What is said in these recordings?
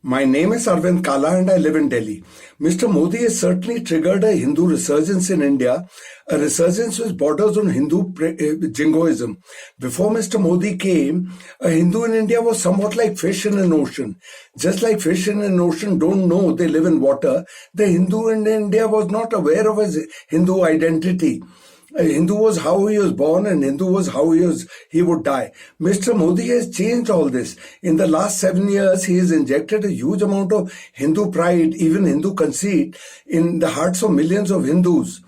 My name is Arvind Kala and I live in Delhi. Mr. Modi has certainly triggered a Hindu resurgence in India, a resurgence which borders on Hindu jingoism. Before Mr. Modi came, a Hindu in India was somewhat like fish in an ocean. Just like fish in an ocean don't know they live in water, the Hindu in India was not aware of his Hindu identity. Hindu was how he was born and Hindu was how he would die. Mr. Modi has changed all this. In the last 7 years, he has injected a huge amount of Hindu pride, even Hindu conceit, in the hearts of millions of Hindus.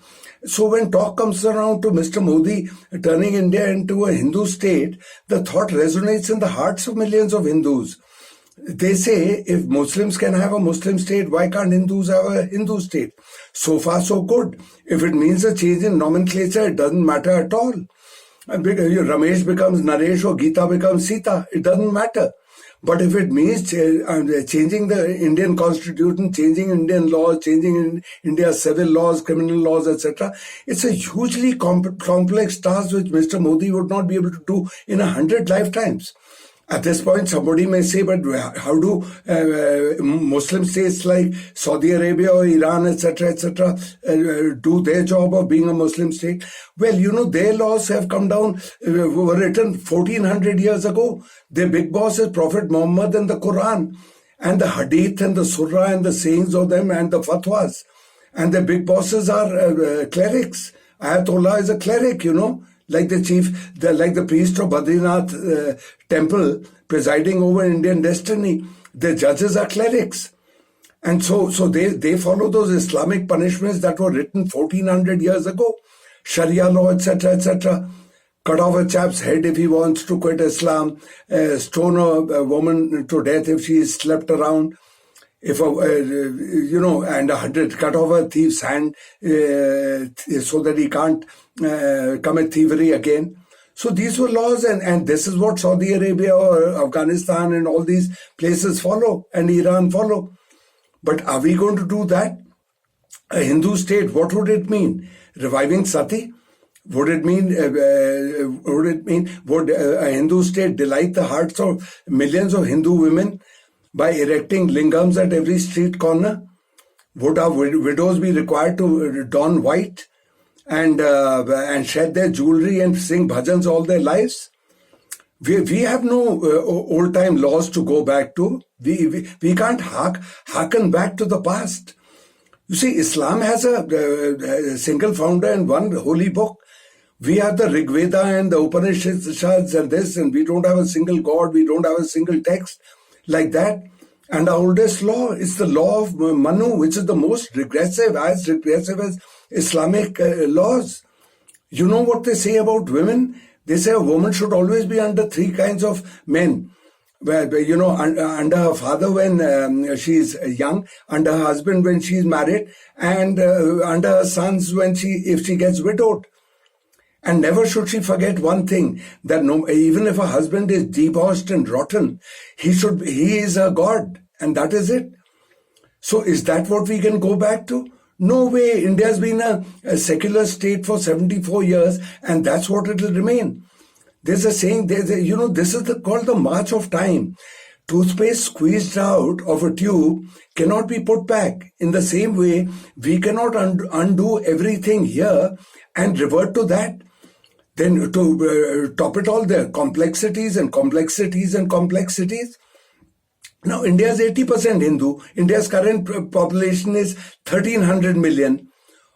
So when talk comes around to Mr. Modi turning India into a Hindu state, the thought resonates in the hearts of millions of Hindus. They say if Muslims can have a Muslim state, why can't Hindus have a Hindu state? So far, so good. If it means a change in nomenclature, it doesn't matter at all. Ramesh becomes Naresh or Geeta becomes Sita, it doesn't matter. But if it means changing the Indian constitution, changing Indian laws, changing India's civil laws, criminal laws, etc., it's a hugely complex task which Mr. Modi would not be able to do in 100 lifetimes. At this point, somebody may say, but how do Muslim states like Saudi Arabia or Iran, etc., do their job of being a Muslim state? Well, their laws have come down, were written 1400 years ago. Their big boss is Prophet Muhammad and the Quran, and the Hadith and the Surah and the sayings of them and the fatwas. And their big bosses are clerics. Ayatollah is a cleric, like the priest of Badrinath temple presiding over Indian destiny. The judges are clerics. And so they follow those Islamic punishments that were written 1400 years ago. Sharia law, etc. Cut off a chap's head if he wants to quit Islam. Stone a woman to death if she slept around. If and 100 cut off a thief's hand so that he can't commit thievery again. So these were laws, and this is what Saudi Arabia or Afghanistan and all these places follow, and Iran follow. But are we going to do that? A Hindu state, what would it mean? Reviving Sati? Would a Hindu state delight the hearts of millions of Hindu women by erecting lingams at every street corner? Would our widows be required to don white and shed their jewelry and sing bhajans all their lives? We have no old-time laws to go back to. We can't harken back to the past. You see, Islam has a single founder and one holy book. We have the Rig Veda and the Upanishads and this, and we don't have a single God, we don't have a single text like that. And our oldest law is the law of Manu, which is the most regressive, as regressive as Islamic laws. You know what they say about women? They say a woman should always be under 3 kinds of men. Under her father when she's young, under her husband when she's married, and under her sons if she gets widowed. And never should she forget one thing, that even if a husband is debauched and rotten, he is a god, and that is it. So is that what we can go back to? No way. India's been a secular state for 74 years, and that's what it will remain. There's a saying, this is called the march of time. Toothpaste squeezed out of a tube cannot be put back. In the same way, we cannot undo everything here and revert to that. Then to top it all, there are complexities and complexities and complexities. Now, India is 80% Hindu. India's current population is 1300 million.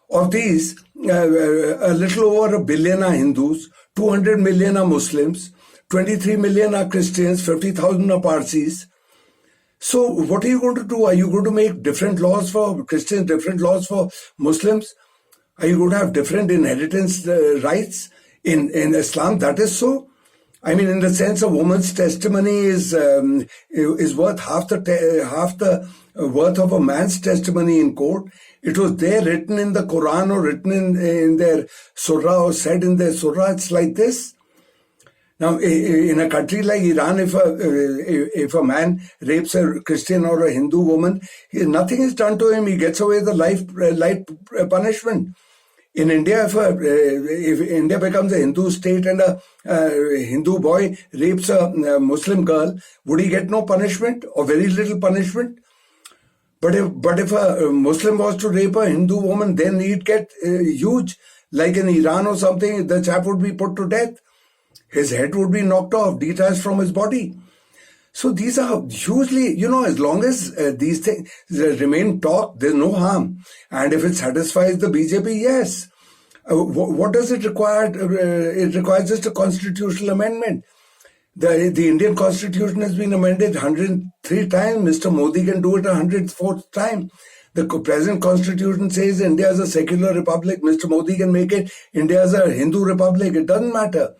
Of these, a little over 1 billion are Hindus, 200 million are Muslims, 23 million are Christians, 50,000 are Parsis. So what are you going to do? Are you going to make different laws for Christians, different laws for Muslims? Are you going to have different inheritance rights? In Islam, that is so. I mean, in the sense, a woman's testimony is worth half the worth of a man's testimony in court. It was there written in the Quran or written in their surah or said in their surah. It's like this. Now, in a country like Iran, if a man rapes a Christian or a Hindu woman, nothing is done to him. He gets away the life punishment. In India, if India becomes a Hindu state and a Hindu boy rapes a Muslim girl, would he get no punishment or very little punishment? But if a Muslim was to rape a Hindu woman, then he'd get huge. Like in Iran or something, the chap would be put to death. His head would be knocked off, detached from his body. So these are hugely, as long as these things remain talk, there's no harm. And if it satisfies the BJP, yes. What does it require? It requires just a constitutional amendment. The Indian constitution has been amended 103 times. Mr. Modi can do it 104th time. The present constitution says India is a secular republic. Mr. Modi can make it India is a Hindu republic. It doesn't matter,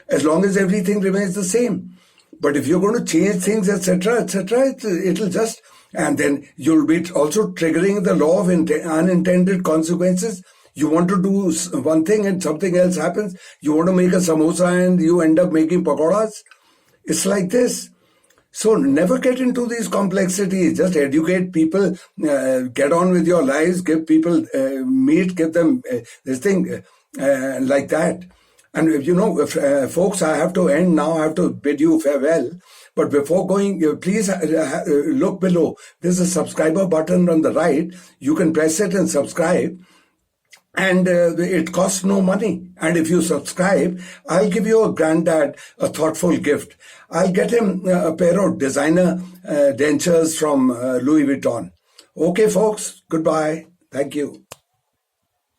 as long as everything remains the same. But if you're going to change things, etc., it'll just, and then you'll be also triggering the law of unintended consequences. You want to do one thing and something else happens. You want to make a samosa and you end up making pakoras. It's like this. So never get into these complexities. Just educate people, get on with your lives, give people meat, give them this thing like that. And folks, I have to end now. I have to bid you farewell. But before going, please look below. There's a subscriber button on the right. You can press it and subscribe. And it costs no money. And if you subscribe, I'll give your granddad a thoughtful gift. I'll get him a pair of designer dentures from Louis Vuitton. Okay, folks. Goodbye. Thank you.